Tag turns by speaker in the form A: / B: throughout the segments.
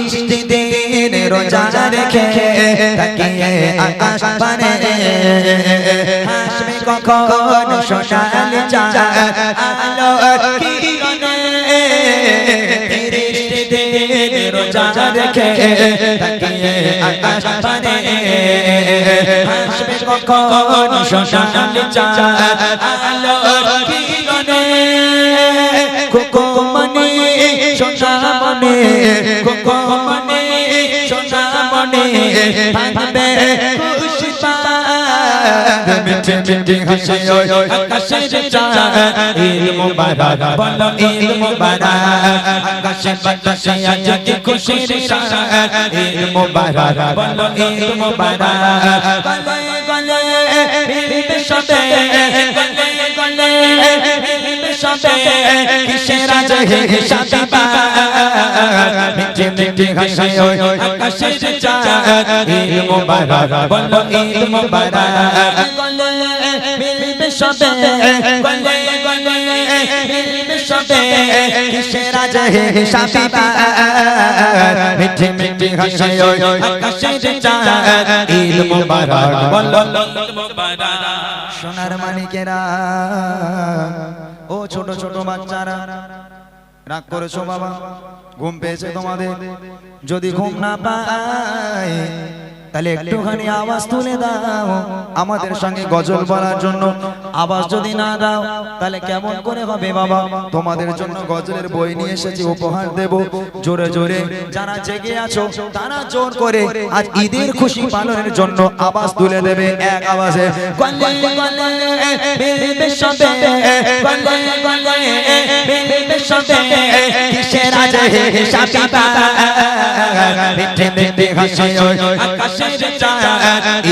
A: তিরিশটি দিন রোজা রেখে তাকিয়ে আকাশ পানে হাসবে কখন সোনালি চাঁদ আলোর কিরণে। তিরিশটি দিন রোজা রেখে তাকিয়ে আকাশ পানে হাসবে কখন সোনালি চাঁদ আলোর কিরণে। কোকোমনি সোনামনি কোকোমনি সোনামনি থাকবে খুশি পাগ মিঠে মিঠে হাসি আকাশের চাঁদ ঈদ মুবারক বলো ঈদ মুবারক আকাশে বাতাসে আজ কি খুশির সাদ ঈদ মুবারক বলো ঈদ মুবারক। গলে গলে ফিরবে সবে গলে গলে ফিরবে সবে কিসের আজ হিসাবি বাগ মিঠে মিঠে হাসি আকাশের চাঁদ ঈদ মুবারক বলো ঈদ মুবারক। গলে ফিরবে সবে গলে গলে ফিরবে সবে কিসের আজ হিসাবি বাগ মিঠে মিঠে হাসি আকাশের চাঁদ ঈদ মুবারক বলো ঈদ মুবারক। সোনার মানিকেরা ও ছোট ছোট বাচ্চারা রাগ করেছো বাবা? ঘুম পেয়েছে তোমাদের? যদি ঘুম না পায় তাহলে একটুখানি আওয়াজ তুলে দাও আমাদের সঙ্গে গজল বলার জন্য। আওয়াজ যদি না দাও তাহলে কেমন করে হবে বাবা? তোমাদের জন্য গজলের বই নিয়ে এসেছি, উপহার দেব। জোরে জোরে যারা জেগে আছো তারা জোর করে আজ ঈদের খুশি পালনের জন্য আওয়াজ তুলে দেবে এক আওয়াজে। গলে গলে ফিরবে সবে গলে গলে ফিরবে সবে কিসের আজ হিসাবি বাগ মিঠে মিঠে হাসি আকাশের চাঁদ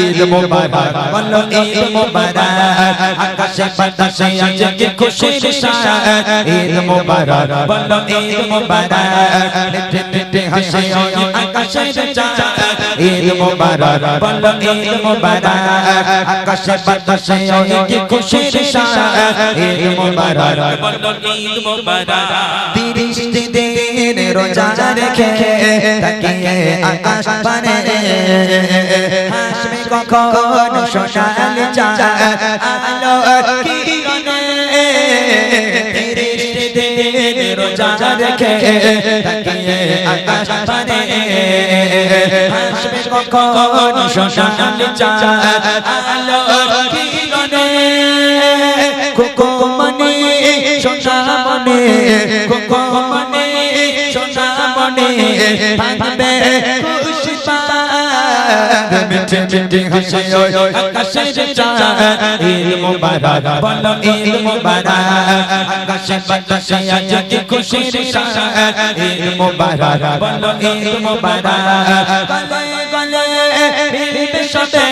A: ঈদ মুবারক বলো ঈদ মুবারক আকাশে বাতাসে আজ কি খুশির সাদ ঈদ মুবারক বলো ঈদ মুবারক মিঠে মিঠে হাসি আকাশের চাঁদ ঈদ মুবারক বলো ঈদ মুবারক আকাশে বাতাসে আজ কি খুশির সাদ ঈদ মুবারক বলো ঈদ মুবারক। তিরিশটি দিন রোজা রেখে তাকিয়ে আকাশ পানে হাসবে কখন সোনালি চাঁদ আলোর কিরণে। তিরিশটি দিন রোজা রেখে তাকিয়ে আকাশ পানে হাসবে কখন সোনালি চাঁদ আলোর কিরণে। কোকোমনি সোনামনি কোকোমনি সোনামনি থাকবে খুশি পাগ মিঠে মিঠে হাসি আকাশের চাঁদ ঈদ মুবারক বলো ঈদ মুবারক আকাশে বাতাসে আজ কি খুশির সাদ ঈদ মুবারক বলো ঈদ মুবারক। গলে গলে ফিরবে সবে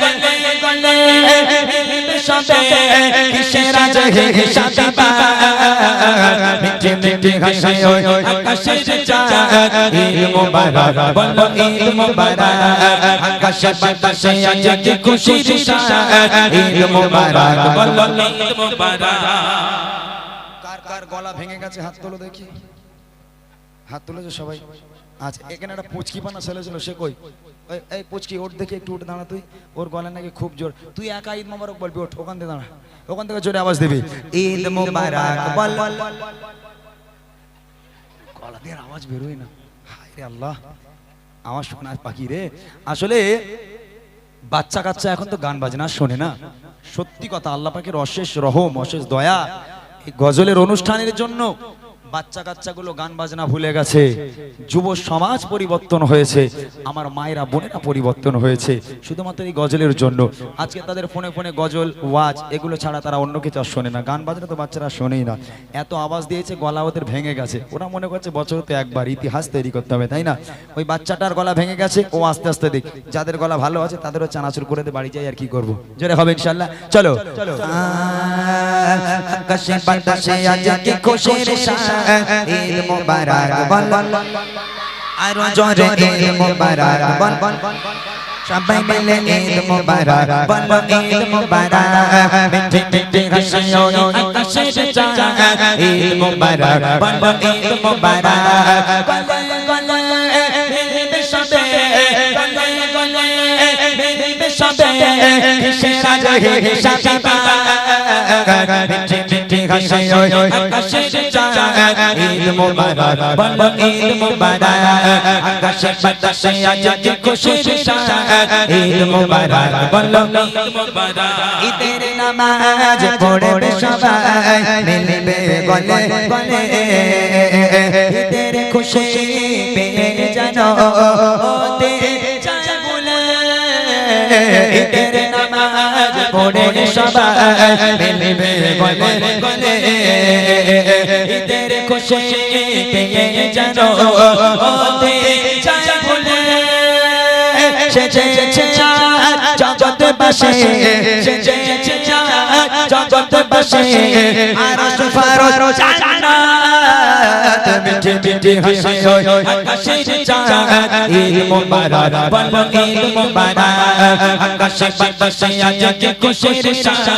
A: গলে গলে ফিরবে সবে কিসের আজ হিসাবি বাগ মিঠে মিঠে হাসি আকাশের চাঁদ ঈদ মুবারক বলো ঈদ মুবারক আকাশে বাতাসে আজ কি খুশির সাদ ঈদ মুবারক বলো ঈদ মুবারক। কার কার গলা ভেঙে গেছে হাত তোলো দেখি, হাত তুলেছো সবাই? আচ্ছা, এখানে একটা পুচকি পানা ছেলে ছিল, সে কই? এই পুচকি ওর দেখে একটু উঠে দাঁড়া তুই, ওর গলা নাকি খুব জোর। তুই একা ঈদ মোবারক বলবি, ওঠ ওখান থেকে দাঁড়া, ওখান থেকে জোরে আওয়াজ দিবি ঈদ মোবারক বল। গলা দিয়ে আওয়াজ বেরোয় না, হায় রে আল্লাহ, আমার শোনার পাখি রে। আসলে বাচ্চা কাচ্চা এখন তো গান বাজনা শোনে না, সত্যি কথা, আল্লাহ পাকের অশেষ রহম অশেষ দয়া। এই গজলের অনুষ্ঠানের জন্য বাচ্চা কাচ্চাগুলো গান বাজনা ভুলে গেছে, যুব সমাজ পরিবর্তন হয়েছে, আমার মায়েরা বোনেরা পরিবর্তন হয়েছে শুধুমাত্র এই গজলের জন্য। আজকে তাদের ফোনে ফোনে গজল ওয়াজ এগুলো ছাড়া তারা অন্য কিছু আর শোনে না, গান বাজনা তো বাচ্চারা শোনেই না। এত আওয়াজ দিয়েছে, গলা ওদের ভেঙে গেছে, ওরা মনে করছে বছরে তো একবার ইতিহাস তৈরি করতে হবে, তাই না? ওই বাচ্চাটার গলা ভেঙে গেছে, ও আস্তে আস্তে দেখ, যাদের গলা ভালো আছে তাদেরও চানাচুর করে দিয়ে বাড়ি যাই, আর কি করবো, জোরে হবে ইনশাআল্লাহ। চলো চলো আকাশে বাতাসে আজ কি খুশির সাদ ঈদ মুবারক বল, আরো জোরে ঈদ মুবারক বল, সবাই মিলে ঈদ মুবারক বল, ঈদ মুবারক মিঠে মিঠে হাসি আকাশের চাঁদ ঈদ মুবারক বল, ঈদ মুবারক। গলে গলে রাজা হিসাবি মিঠে মিঠে হাসে ওই আকাশের চাঁদ ঈদ মোবারক বলো ঈদ মোবারক আকাশে বাতাসে আজ যে খুশির সাদ ঈদ মোবারক বলো ঈদ মোবারক ঈদের নামাজ পড়বে সবাই মিলবে গলে গলে ঈদের খুশি পেয়ে জানো ওতে যায় বলে ঈদের নামাজ পড়বে সবাই মিলবে গলে গলে ঈদের খুশি পেয়ে জানো ওতে যায় বলে সেজেছে জগৎ বাসে সেজেছে জগৎ বাসে আরশ ফারশ জান্নাত মিঠে মিঠে হাসে ওই আকাশের চাঁদ ঈদ মোবারক বলো ঈদ মোবারক আকাশে বাতাসে আজ যে খুশির সাদ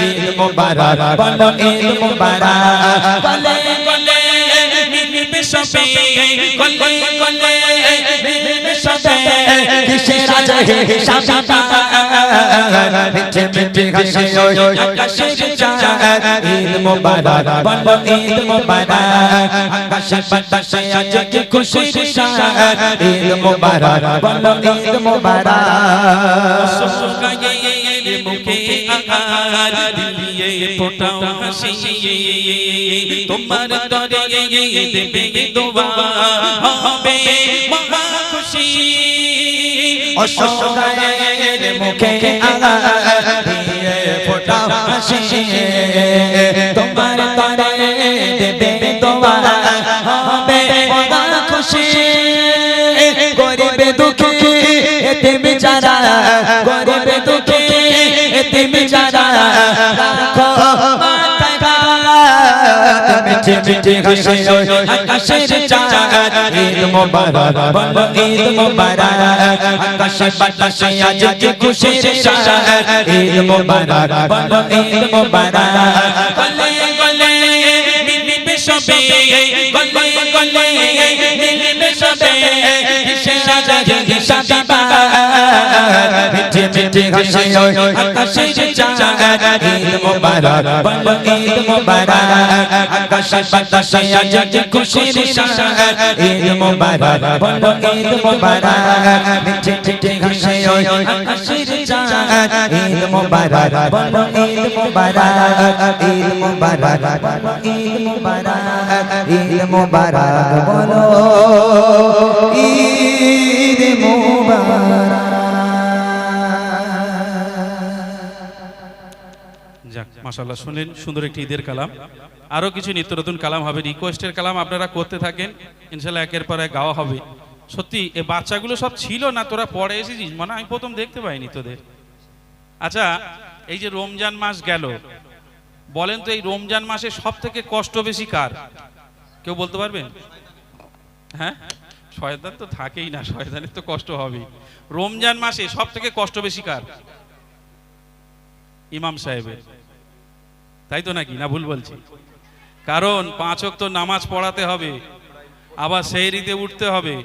A: ঈদ মোবারক বলো ঈদ মোবারক গলে গলে মিলবে সবে গলে গলে মিলবে সবে কিসের রাজা হিসাবি মিঠে মিঠে হাসে ওই আকাশের চাঁদ ঈদ মোবারক বলো ঈদ মোবারক আকাশে বাতাসে আজ যে খুশির সাদ ঈদ মোবারক বলো ঈদ মোবারক সুগায়ে মুখে আকার দিয়ে ফোটাও হাসি তোমার তরে দেবে দোয়া হবে মহা খুশি অসহায়ের মুখে আকার দিয়ে ফোটাও হাসি তোমার তরে দেবে দোয়া হবে মহা খুশি গরিব দুঃখী এতিম যারা গরিব দুঃখী এতিম যারা রাখো মাথায় হাত মিঠে মিঠে হাসে ওই আকাশের চাঁদ ঈদ মোবারক বলো ঈদ মোবারক আকাশে বাতাসে আজ যে খুশির সাদ ঈদ মোবারক বলো ঈদ মোবারক গলে গলে মিলবে সবে গলে গলে মিলবে সবে কিসের রাজা হিসাবি মিঠে মিঠে হাসে ওই আকাশের চাঁদ ঈদ মোবারক বলো ঈদ মোবারক আকাশে বাতাসে আজ যে খুশির সাদ ঈদ মোবারক বলো ঈদ মোবারক মিঠে মিঠে হাসে ওই আকাশের চাঁদ ঈদ মোবারক বলো ঈদ মোবারক ঈদ মোবারক বলো ঈদ মোবারক ঈদ মোবারক বলো ঈদ মোবারক।
B: যাক মাশাআল্লাহ, শুনলেন সুন্দর একটি ঈদের কালাম। আরো কিছু নিত্য নতুন কালাম হবে, রিকোয়েস্টের কালাম আপনারা করতে থাকেন, ইনশাআল্লাহ একের পর এক গাওয়া হবে। সত্যি এই বাচ্চাগুলো সব ছিল না, তোরা পরে এসেছিস, মানে আমি প্রথম দেখতে পাইনি তোদের। আচ্ছা, এই যে রমজান মাস গেল, বলেন তো এই রমজান মাসে সব থেকে কষ্ট বেশি কার? কেউ বলতে পারবেন? হ্যাঁ, শয়তান তো থাকেই না, শয়তানের তো কষ্ট হবেই। রমজান মাসে সব থেকে কষ্ট বেশি কার? ইমাম সাহেবের, তাই তো নাকি? না ভুল বলছি? কারণ 5 ওয়াক্ত নামাজ পড়াতে হবে, আবার সেহরিতে উঠতে হবে,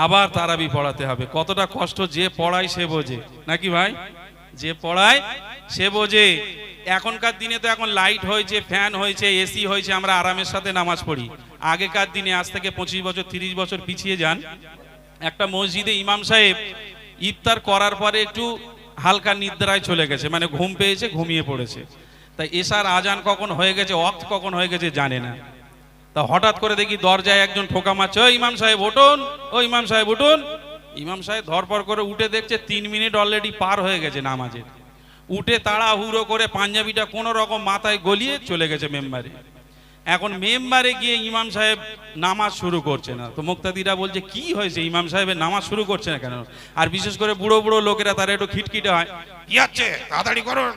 B: আবার তারাবি পড়াতে হবে। কতটা কষ্ট যে পড়ায় সে বোঝে, নাকি ভাই? যে পড়ায় সে বোঝে। এখনকার দিনে তো এখন লাইট হয়েছে, ফ্যান হয়েছে, এসি হয়েছে, আমরা আরামের সাথে নামাজ পড়ি। আগেকার দিনে, আজ থেকে 25 বছর 30 বছর পিছিয়ে যান, একটা মসজিদে ইমাম সাহেব ইফতার করার পরে একটু হালকা নিদ্রায় চলে গেছে, মানে ঘুম পেয়েছে, ঘুমিয়ে পড়েছে। তাই এশার আজান কখন হয়ে গেছে, ওয়াক্ত কখন হয়ে গেছে জানে না। তা হঠাৎ করে দেখি দরজায় একজন ঠোকা মারছে, ও ইমাম সাহেব উঠুন, ও ইমাম সাহেব উঠুন। ইমাম সাহেব ধরপর করে উঠে দেখছে 3 মিনিট অলরেডি পার হয়ে গেছে নামাজের। উঠে তাড়াহুড়ো করে পাঞ্জাবিটা কোনো রকম মাথায় গলিয়ে চলে গেছে মেম্বারে। এখন মেম্বারে গিয়ে ইমাম সাহেব নামাজ শুরু করছে না। তো মুক্তাদিরা বলছে কি হয়েছে, ইমাম সাহেবের নামাজ শুরু করছে না কেন? আর বিশেষ করে বুড়ো বুড়ো লোকেরা, তারা একটু খিটখিটে হয়, কি হচ্ছে তাড়াতাড়ি করুন।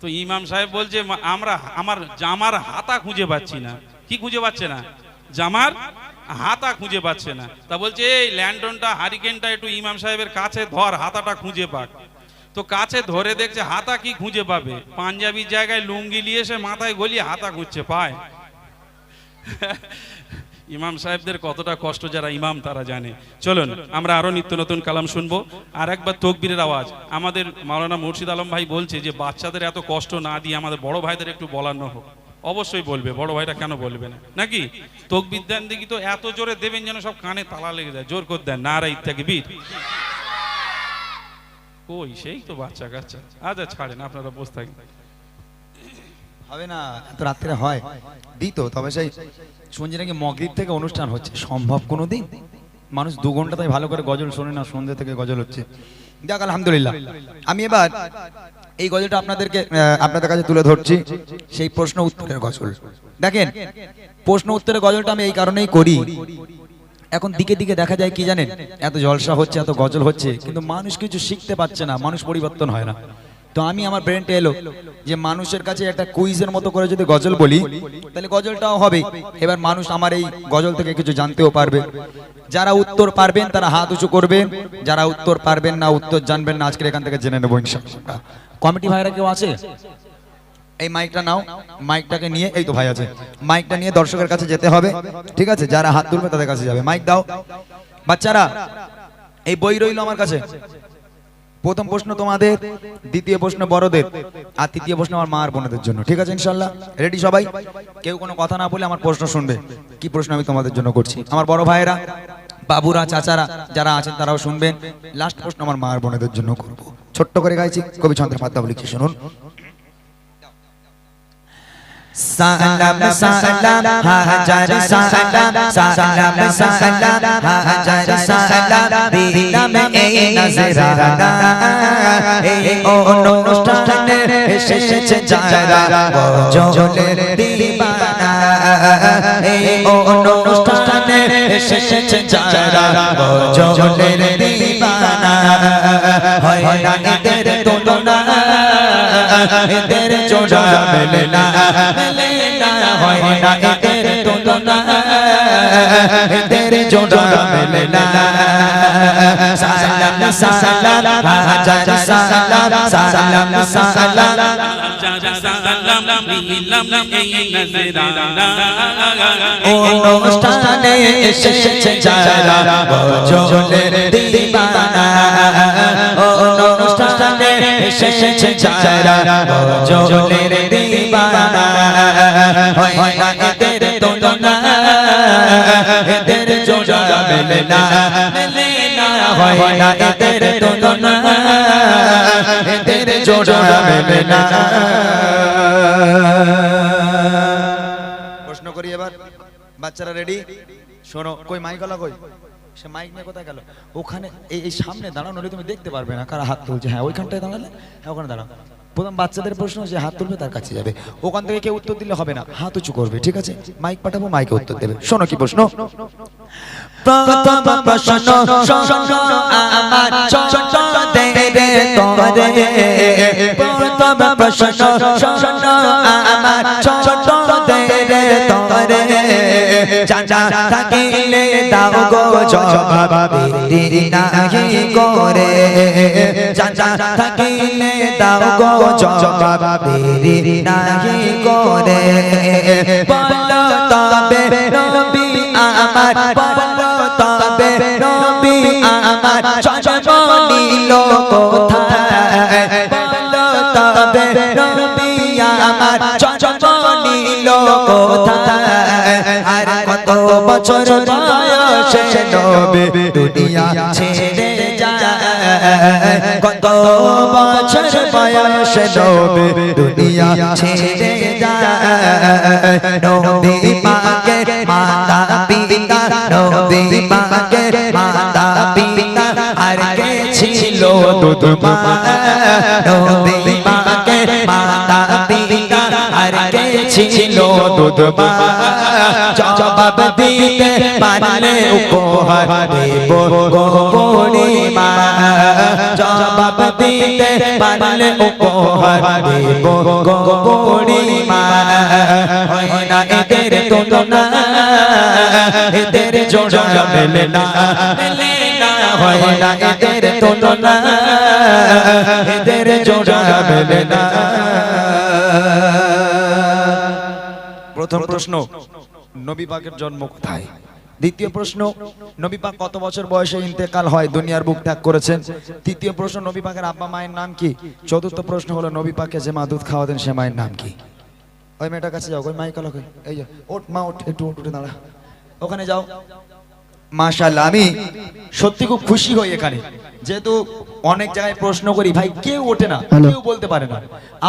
B: তো ইমাম সাহেব বলছে, আমার জামার হাতা খুঁজে পাচ্ছি না। কি খুঁজে পাচ্ছে না? জামার হাতা খুঁজে পাচ্ছে না। তা বলছে এই ল্যান্ডনটা, হারিকেনটা একটু ইমাম সাহেবের কাছে ধর, হাতাটা খুঁজে পাক। তো কাছে ধরে দেখছে হাতা কি খুঁজে পাবে, পাঞ্জাবির জায়গায় লুঙ্গি নিয়ে এসে মাথায় গলিয়ে হাতা খুঁজছে, পায়? ইমাম সাহেবদের কতটা কষ্ট যারা ইমাম তারা জানে। চলুন আমরা আরো নিত্য নতুন কালাম শুনবো। আর একবার তকবীরের আওয়াজ। আমাদের মাওলানা মুর্শিদ আলম ভাই বলছে যে বাচ্চাদের এত কষ্ট না দিয়ে আমাদের বড় ভাইদের একটু বলানো হোক। অবশ্যই বলবে, বড় ভাইরা কেন বলবে না নাকি? তকবীর দেন দেখি তো, এত জোরে দেবেন যেন সব কানে তালা লেগে যায়। জোর করে দেন, নারায়ে তাকবীর। কই সেই তো বাচ্চা কাচ্চা। আচ্ছা ছাড়েন, আপনারা বসে থাকেন।
C: হবে না, এত রাত্রে হয় দিত। তবে সেই শুনছি নাকি মগরিব থেকে অনুষ্ঠান হচ্ছে, সম্ভব কোনোদিন? মানুষ 2 ঘন্টা তাই ভালো করে গজল শোনে না, সন্ধ্যে থেকে গজল হচ্ছে। যাক আলহামদুলিল্লাহ। আমি এবার এই গজলটা আপনাদের কাছে তুলে ধরছি, সেই প্রশ্ন উত্তরের গজল। দেখেন, প্রশ্ন উত্তরের গজলটা আমি এই কারণেই করি, এখন দিকে দিকে দেখা যায় কি জানেন, এত জলসা হচ্ছে, এত গজল হচ্ছে, কিন্তু মানুষ কিছু শিখতে পারছে না, মানুষ পরিবর্তন হয় না। তো আমি আমার ব্রেনটা এলো যে মানুষের কাছে একটা কুইজের মতো করে যদি গজল বলি তাহলে গজলটাও হবে। এবার মানুষ আমার এই গজল থেকে কিছু জানতেও পারবে। যারা উত্তর পারবেন তারা হাত উঁচু করবেন, যারা উত্তর পারবেন না, উত্তর জানবেন না, আজকে এখান থেকে জেনে নেবো ইনশাআল্লাহ। কমিটি ভাইরা কেউ আছে? এই মাইকটা নাও, মাইকটাকে নিয়ে, এই তো ভাই আছে, মাইকটা নিয়ে দর্শকের কাছে যেতে হবে, ঠিক আছে? যারা হাত তুলবে তাদের কাছে যাবে। মাইক দাও বাচ্চারা। এই বই রইল আমার কাছে। প্রথম প্রশ্ন তোমাদের, দ্বিতীয় প্রশ্ন বড়দের, আর তৃতীয় প্রশ্ন আমার মা আর বোনদের জন্য, ঠিক আছে ইনশাআল্লাহ? রেডি সবাই? কেউ কোনো কথা না বলে আমার প্রশ্ন শুনবে। কি প্রশ্ন আমি তোমাদের জন্য করছি? আমার বড় ভাইয়েরা, বাবুরা, চাচারা যারা আছেন তারাও শুনবেন। লাস্ট প্রশ্ন আমার মা আর বোনদের জন্য করব। ছোট্ট করে গাইছি, কবি চন্দ্র পাত্রা লিখছি, শুনুন।
A: সালাম সালাম হাজার সালাম, সালাম সালাম হাজার সালাম, দিলাম এই নজরানা, এই অনুষ্ঠানে এসেছে যারা গজলের দিবানা, এই অনুষ্ঠানে এসেছে যারা গজলের দিবানা, হয় না এদের তুলনা, এদের জোড়া মেলে না, হয় না এদের তুলনা, এদের জোড়া মেলে না। সালাম সালাম হাজার সালাম, সালাম সালাম অনুষ্ঠানে এসেছে যারা গজলের দিবানা, অনুষ্ঠানে এসেছে যারা গজলের দিবানা, হয় না এদের তুলনা, এদের জোড়া মেলে না, হয় না এদের তুলনা, এদের জোড়া মেলে না।
C: প্রশ্ন করি এবার, বাচ্চারা রেডি? শোনো, কই মাইকওয়ালা কই? সে মাইক নিয়ে কোথায় গেল? ওখানে এই সামনে দাঁড়ানো, তুমি দেখতে পারবে না কারা হাত তুলছে। হ্যাঁ ওইখানটায় দাঁড়ালে, হ্যাঁ ওখানে দাঁড়াও। প্রথম বাচ্চাদের প্রশ্ন, যে হাত তুলবে তার কাছে যাবে। ওখান থেকে কেউ উত্তর দিলে হবে না, হাত উঁচু করবে, ঠিক আছে? মাইক পাঠাবো, মাইকে উত্তর দেবে। শোনো কি প্রশ্ন।
A: প্রথম প্রশ্ন শোনো আমার ছোট দেবে তোরে, প্রথম প্রশ্ন শোনো আমার ছোট দেবে তোরে, জানা থাকিলে দাও গো জবাব, দেরি নাহি করে, জানা থাকিলে দাও গো জবাব, দেরি নাহি করে, বলো তবে নবী আমার, বলো তবে নবী আমার, জন্ম নিল কোথায়, বলো তবে নবী আমার, জন্ম নিল কোথায়, আর কত বছর বয়সে নবী দুনিয়া ছেড়ে যায়, কত বছর বয়সে নবী দুনিয়া ছেড়ে যায়, নবী পাকের মাতা পিতা, নবী পাকের মাতা পিতা, আর কে ছিল দুধ মা, নবী পাকের মাতা পিতা, আর কে ছিল দুধ মা, জবাব দিতে পারলে উপহার দেব গো পূর্ণিমা, জবাব দিতে পারলে উপহার দেব গো পূর্ণিমা, হয় না এদের তুলনা, এদের জোড়া মেলে না, হয় না এদের তুলনা, এদের জোড়া মেলে না।
C: প্রথম প্রশ্ন, নবী পাকের জন্ম কোথায়? দ্বিতীয় প্রশ্ন, নবী পাক কত বছর বয়সে ইন্তেকাল হয়, দুনিয়ার বুক ত্যাগ করেছেন? তৃতীয় প্রশ্ন, নবী পাকের আব্বা মায়ের নাম কি? চতুর্থ প্রশ্ন হলো নবী পাককে যে মা দুধ খাওয়াতেন সে মায়ের নাম কি? ওই মেয়েটার কাছে যাও, ওই মাইক আলোকে, এই যে ওঠ মা ওঠ, একটু উঠে দাঁড়া, ওখানে যাও। মাশাআল্লাহ, আমি সত্যি খুব খুশি হই এখানে, যেহেতু অনেক জায়গায় প্রশ্ন করি ভাই কেউ ওঠে না, কেউ বলতে পারে না।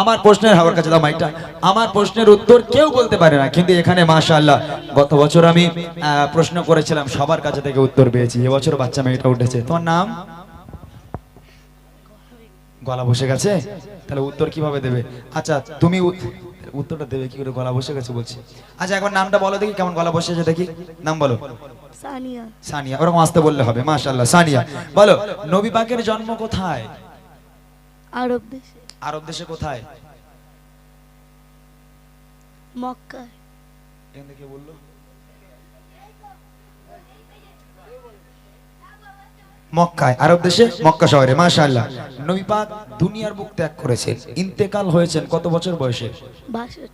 C: আমার প্রশ্নের হাওয়ার কাছে দাও মাইকটা, আমার প্রশ্নের উত্তর কেউ বলতে পারে না, কিন্তু এখানে মাশাআল্লাহ গত বছর আমি প্রশ্ন করেছিলাম, সবার কাছে থেকে উত্তর পেয়েছি। এবছর বাচ্চা মেয়েটা উঠেছে। তোমার নাম? গলা বসে গেছে, তাহলে উত্তর কিভাবে দেবে? আচ্ছা তুমি উত্তরটা দেবে কি করে? গলা বসে গেছে বলছি। আচ্ছা একবার নামটা বলো দেখি, কেমন গলা বসেছে দেখি, নাম বলো।
D: সানিয়া।
C: সানিয়া, ওরকম আসতে বললে হবে। মাশাআল্লাহ, সানিয়া বলো, নবী পাকের জন্ম কোথায়?
D: আরব দেশে।
C: আরব দেশে কোথায়?
D: মক্কায়।
C: এখান থেকে বললো মক্কায়, আরব দেশে মক্কা শহরে। মাশাআল্লাহ, নবী পাক দুনিয়ার বুক ত্যাগ করেছেন, ইন্তেকাল হয়েছেন কত বছর বয়সে?
D: 62।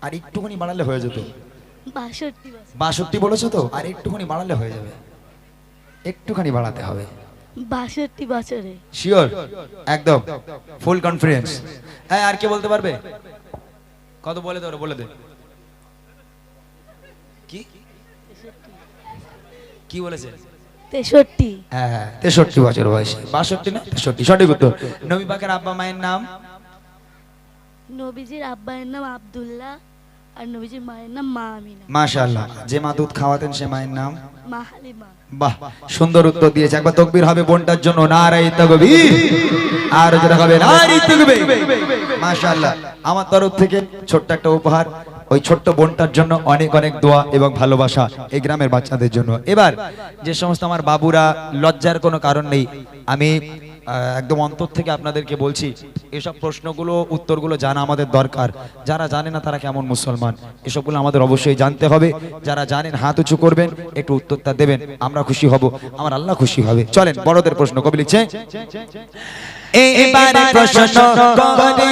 C: আর একটুখানি বাড়ালে হয়ে যেত।
D: 62 বছর।
C: 62 বলেছো তো, আর একটুখানি বাড়ালে হয়ে যাবে, একটুখানি বাড়াতে হবে।
D: 62 বছরে।
C: শিওর? একদম ফুল কনফিডেন্স। হ্যাঁ, আর কে বলতে পারবে? কত বলে দে, বলে দে। কি কি বলেছে?
D: 63।
C: হ্যাঁ 63 বছর বয়সে। 62 না 63, সঠিক উত্তর। নবী পাকের আব্বা মায়ের নাম?
D: নবীজির আব্বায়ের নাম আব্দুল্লাহ আর নবীজির মায়ের নাম মা আমিনা।
C: মাশাআল্লাহ, যে মা দুধ খাওয়াতেন সে মায়ের নাম?
D: মা হালিমা।
C: বাহ, সুন্দর উত্তর দিয়েছে। একবার তাকবীর হবে বোনটার জন্য, নারায়ে তাকবীর। আর যারা হবে নারায়ে তাকবীর। মাশাআল্লাহ, আমার তরফ থেকে ছোট্ট একটা উপহার ওই ছোট্ট বোনটার জন্য, অনেক অনেক দোয়া এবং ভালোবাসা এই গ্রামের বাচ্চাদের জন্য। এবার যে সমস্ত আমার বাবুরা, লজ্জার কোনো কারণ নেই, আমি একদম অন্তর থেকে আপনাদেরকে বলছি, এসব প্রশ্নগুলো উত্তরগুলো জানা আমাদের দরকার। যারা জানে না তারা কেমন মুসলমান, এসবগুলো আমাদের অবশ্যই জানতে হবে। যারা জানেন হাত উঁচু করবেন, একটু উত্তরটা দেবেন, আমরা খুশি হব, আমার আল্লাহ খুশি হবে। চলেন বড়দের প্রশ্ন। কবি লিখছে,
A: এবারে প্রশ্ন করে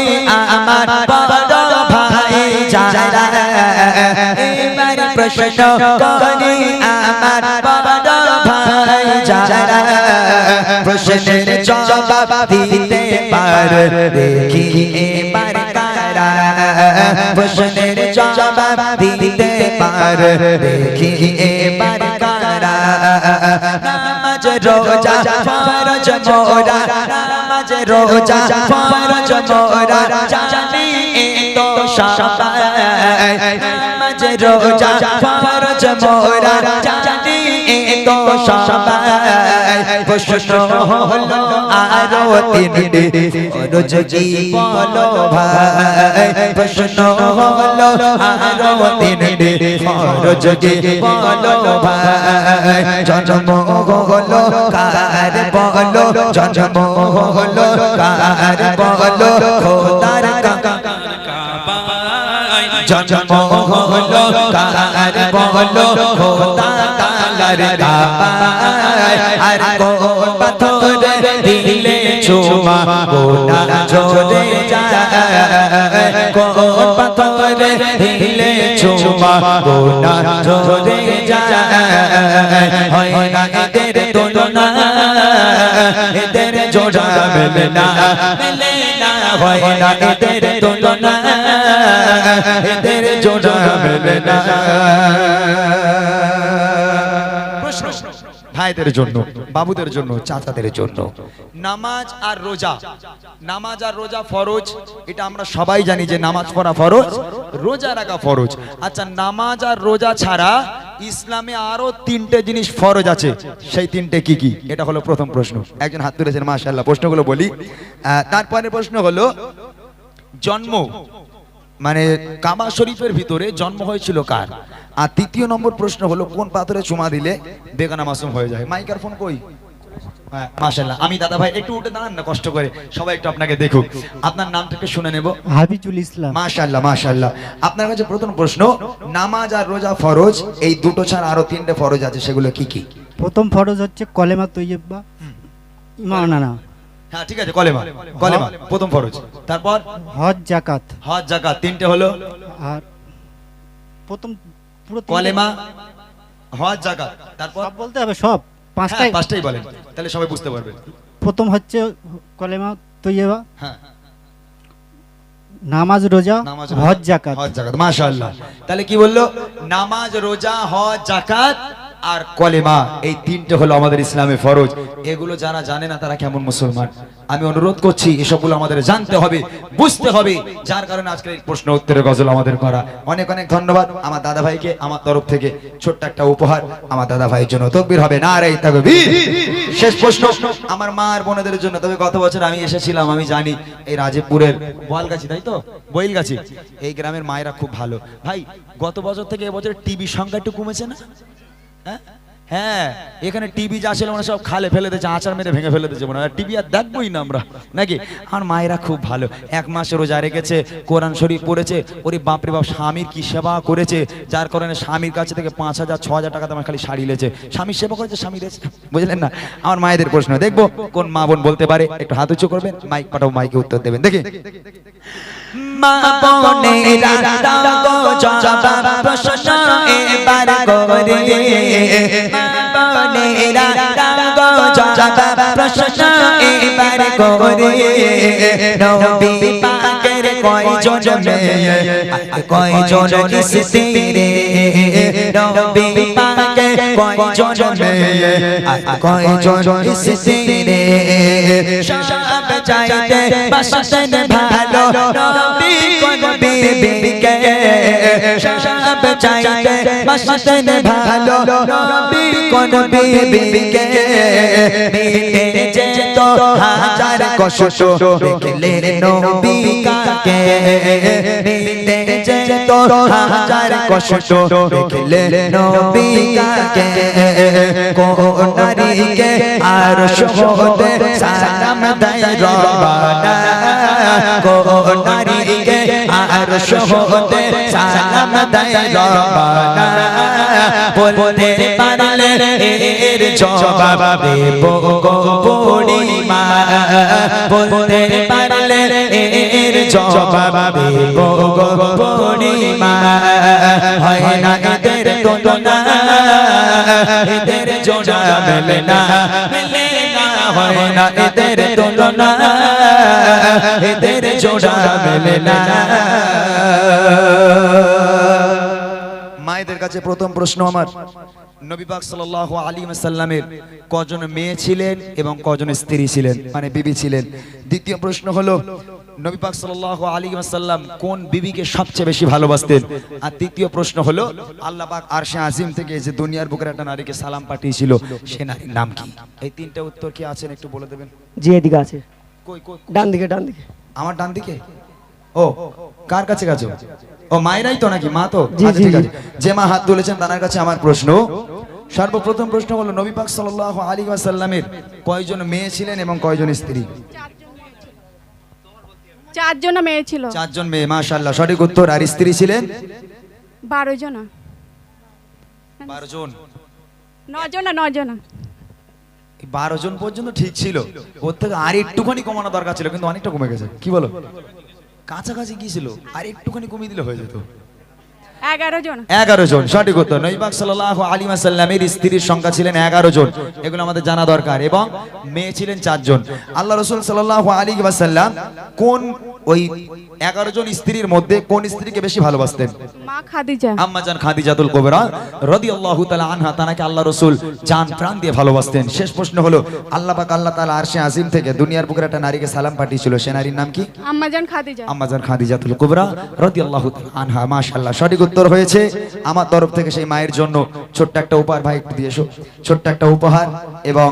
A: আমার বড় ভাই যারা, এবারে প্রশ্ন করে আমার বড় ভাই যারা, প্রশ্নের জবাব দিতে পারে দেখি এবার কারা, প্রশ্নের জবাব দিতে পারে দেখি এবার কারা। নামাজ রোজা ফরজ মোরা, নামাজ রোজা ফরজ মোরা জানি তো সবাই, নামাজ রোজা ফরজ মোরা জানি তো সবাই। প্রশ্ন হলো আরো তিনটি, ফরজ কি বলো ভাই, প্রশ্ন হলো আরো তিনটি, ফরজ কি বলো ভাই। জন্ম হলো কার বলো, জন্ম হলো কার বলো, খোদার জন্ম হলো কার বলো, খোদা তাআলার কাবায়। আর কোন পাথরে দিলে চুমা গোনা ঝরে যায়, কোন পাথরে দিলে চুমা গোনা ঝরে যায়। হয় না এদের তুলনা, এদের জোড়া মেলে না, মেলে না, হয় না এদের তুলনা, এদের জোড়া মেলে না।
C: ভাইদের জন্য, বাবুদের জন্য, চাচাদের জন্য, নামাজ আর রোজা, নামাজ আর রোজা ফরজ, এটা আমরা সবাই জানি যে নামাজ পড়া ফরজ, রোজা রাখা ফরজ। আচ্ছা, নামাজ আর রোজা ছাড়া ইসলামে আরো তিনটে জিনিস ফরজ আছে, সেই তিনটে কি কি? এটা হলো প্রথম প্রশ্ন। একজন হাত তুলেছেন, মাশাআল্লাহ। প্রশ্নগুলো বলি। তারপরে প্রশ্ন হলো জন্ম, মানে কাবা শরীফের ভিতরে জন্ম হয়েছিল কার? আর তৃতীয় নম্বর প্রশ্ন হলো কোন পাথরে চুমা দিলে বেগানা মাসুম হয়ে যায়? মাইকার ফোন কই? মাশাআল্লাহ, আমি দাদা ভাই একটু উঠে দাঁড়ান না, কষ্ট করে সবাই একটু আপনাকে দেখুক। আপনার নামটা একটু শুনে নেব।
E: হাবিজুল ইসলাম।
C: মাশাআল্লাহ মাশাআল্লাহ। আপনার কাছে প্রথম প্রশ্ন, নামাজ আর রোজা ফরজ, এই দুটো ছাড়া আরো তিনটে ফরজ আছে, সেগুলো কি কি?
E: প্রথম ফরজ হচ্ছে কলেমা তৈয়বা, ঈমান আনা।
C: হ্যাঁ ঠিক আছে, কলেমা, কলেমা প্রথম ফরজ। তারপর
E: হজ, যাকাত।
C: হজ, যাকাত, তিনটে হলো।
E: আর প্রথম পুরো
C: কলেমা, হজ, যাকাত, তারপর
E: সব বলতে হবে সব পাঁচটাই।
C: পাঁচটাই বলেন, তাহলে সবাই বুঝতে পারবে।
E: প্রথম হচ্ছে কলেমা তৈয়বা,
C: হ্যাঁ,
E: নামাজ রোজা,
C: নামাজ,
E: হজ যাকাত।
C: হজ, যাকাত, মাশাআল্লাহ। তাহলে কি বললো? নামাজ, রোজা, হজ, যাকাত আর কলেমা, এই তিনটে হলো আমাদের ইসলামে ফরজ। এগুলো যারা জানে না তারা কেমন মুসলমান? আমি অনুরোধ করছি এসবগুলো আমাদের জানতে হবে, বুঝতে হবে, যার কারণে আজকের এই প্রশ্ন উত্তরের গজল আমাদের করা। অনেক অনেক ধন্যবাদ আমার দাদা ভাইকে। আমার তরফ থেকে ছোট্ট একটা উপহার আমার দাদা ভাইয়ের জন্য। তাকবীর হবে, নারে তাকবীর। শেষ প্রশ্ন আমার মা আর বোনেদের জন্য। তবে গত বছর আমি এসেছিলাম, আমি জানি এই রাজীবপুরের বোয়ালগাছি, তাই তো বইলগাছি, এই গ্রামের মায়েরা খুব ভালো। ভাই গত বছর থেকে এবছর টিভি সংখ্যা একটু কমেছে না? হ্যাঁ, এখানে টিভি যা ছিল মানে সব খালে ফেলে দিয়েছে, আচার মেরে ভেঙে ফেলে দিয়েছে, মনে হয় টিভি আর দেখবোই না আমরা নাকি। আমার মায়েরা খুব ভালো, 1 মাস রোজা রেখেছে, কোরআন শরীফ পড়েছে, ওরে বাপরে বাপ স্বামীর কি সেবা করেছে, যার কারণে স্বামীর কাছে থেকে 5,000-6,000 টাকা দামের খালি শাড়ি লেছে, স্বামীর সেবা করেছে, স্বামী লেছে, বুঝলেন না? আমার মায়েদের প্রশ্ন দেখবো কোন মা বোন বলতে পারে, একটু হাত উঁচু করবেন, মাইক পাঠাও, মাইকে উত্তর দেবেন দেখি।
A: মা বোনেরা দাও জবাব প্রশ্ন এবার করে, মা বোনেরা দাও জবাব প্রশ্ন এবার করে, নবী পাকের কয়জন মেয়ে, কয়জন স্ত্রী, নবী পাকের কয়জন মেয়ে, কয়জন স্ত্রী, সব চাইতে বাসতেন ভালো নবী কোন বিবিকে, সব চাইতে বাসতেন ভালো নবী কোন বিবিকে, মিটে যেত হাজার কষ্ট দেখলে নবী কাকে, মিটে যেত হাজার কষ্ট দেখলে নবী কাকে, কোন নারীকে আর শহদে সালাম দেয় রবানা, কোন নারীকে আর শহদে সালাম দেয় রবানা, বলতে পারলে এর জবাব দেব গো বুড়িমা, বলতে পারলে এর জবাব দেব গো বুড়িমা, হয় না এদের তুলনা, এদের জোড়া মেলে না, মেলে না, হয় না এদের তুলনা, এদের জোড়া মেলে না।
C: মায়েদের কাছে প্রথম প্রশ্ন আমার, নবী পাক সাল্লাল্লাহু আলাইহি ওয়াসাল্লামের কজন মেয়ে ছিলেন এবং কজন স্ত্রী ছিলেন, মানে বিবি ছিলেন? দ্বিতীয় প্রশ্ন হলো নবী পাক সাল্লাল্লাহু আলাইহি ওয়াসাল্লাম কোন বিবিকে সবচেয়ে বেশি ভালোবাসতেন? আর তৃতীয় প্রশ্ন হলো আল্লাহ পাক আরশে আজিম থেকে যে দুনিয়ার বুকের একটা নারীকে সালাম পাঠিয়েছিল সে নারীর নাম কি? এই তিনটা উত্তর কি আছেন একটু বলে দেবেন?
F: জি এদিকে আছে,
C: কই কই?
F: ডান দিকে, ডান দিকে।
C: আমার ডান দিকে? ও কার কাছে গেছো? ও মায়েরাই তো নাকি? মা তো?
F: জি,
C: আচ্ছা,
F: জি,
C: ঠিক
F: জি।
C: আছে। যে মা হাত তুলেছেন তার কাছে আমার প্রশ্ন, সর্বপ্রথম প্রশ্ন হলো নবী পাক সাল্লাল্লাহু আলাইহি ওয়াসাল্লামের কয়জন মেয়ে ছিলেন এবং কয়জন স্ত্রী?
G: 4 জন মেয়ে ছিল।
C: 4 জন মেয়ে, মাশাআল্লাহ, সঠিক উত্তর। আর স্ত্রী ছিলেন
G: 12 জন।
C: 12 জন।
G: 9 জন।
C: 12 জন পর্যন্ত ঠিক ছিল, ওর থেকে আর একটুখানি কমানো দরকার ছিল, কিন্তু অনেকটা কমে গেছে। কি বলো? কাছাকাছি কি ছিল, আর একটুখানি কমিয়ে দিলে হয়ে যেত।
G: 11 জন।
C: 11 জন, সঠিক উত্তর। নবী পাক সাল্লাল্লাহু আলাইহি ওয়াসাল্লামের স্ত্রীর সংখ্যা ছিলেন 11 জন, এগুলো আমাদের জানা দরকার, এবং মেয়ে ছিলেন 4 জন। আল্লাহ রাসূল সাল্লাল্লাহু আলাইহি ওয়াসাল্লাম কোন ওই 11 জন স্ত্রীর মধ্যে কোন স্ত্রীকে বেশি ভালোবাসতেন?
G: মা খাদিজা।
C: আম্মা জান খাদিজাতুল কুবরা রাদিয়াল্লাহু তাআলা আনহা, তাকে আল্লাহ রাসূল জান প্রাণ দিয়ে ভালোবাসতেন। শেষ প্রশ্ন হলো আল্লাহ পাক আল্লাহ তাআলা আরশে আজিম থেকে দুনিয়ার বুকের একটা নারীকে সালাম পাঠিয়েছিল, সে নারীর নাম কি?
G: আম্মা জান খাদিজা।
C: আম্মা জান খাদিজাতুল কুবরা রাদিয়াল্লাহু তাআলা আনহা, মাশাআল্লাহ, সঠিক উত্তর হয়েছে। আমার তরফ থেকে সেই মায়ের জন্য ছোট্ট একটা উপহার, ভাই একটু দিয়ে এসো, ছোট্ট একটা উপহার, এবং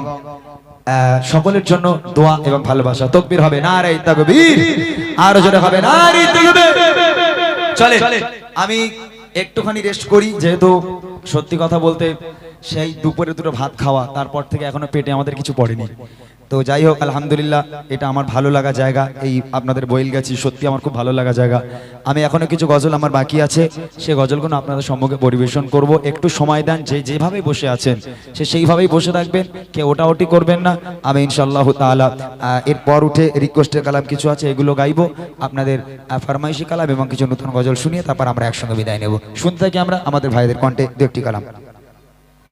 C: সকলের জন্য দোয়া এবং ভালোবাসা। তাকবীর হবে, নারে তাকবীর, আর জোরে হবে নারে তাকবীর। চলে আমি একটুখানি রেস্ট করি, যেহেতু সত্যি কথা বলতে সেই দুপুরে দুটো ভাত খাওয়া, তারপর থেকে এখনো পেটে আমাদের কিছু পড়েনি। তো যাই হোক আলহামদুলিল্লাহ, এটা আমার ভালো লাগা জায়গা। এই আপনাদের বইল গেছি, সত্যি আমার খুব ভালো লাগা জায়গা। আমি এখনো কিছু গজল আমার বাকি আছে, সে গজলগুলো আপনাদের সম্মুখে পরিবেশন করব। একটু সময় দেন, যে যেভাবে বসে আছেন সে সেইভাবেই বসে থাকবেন, কেউ ওটাওটি করবেন না। আমি ইনশাআল্লাহ তাআলা এরপর উঠে রিকোয়েস্টের কালাম কিছু আছে, এগুলো গাইবো, আপনাদের ফরমাইশি কালাম এবং কিছু নতুন গজল শুনিয়ে তারপর আমরা একসঙ্গে বিদায় নেব। শুনতে থাকি আমরা আমাদের ভাইদের কণ্ঠে দু একটি কালাম।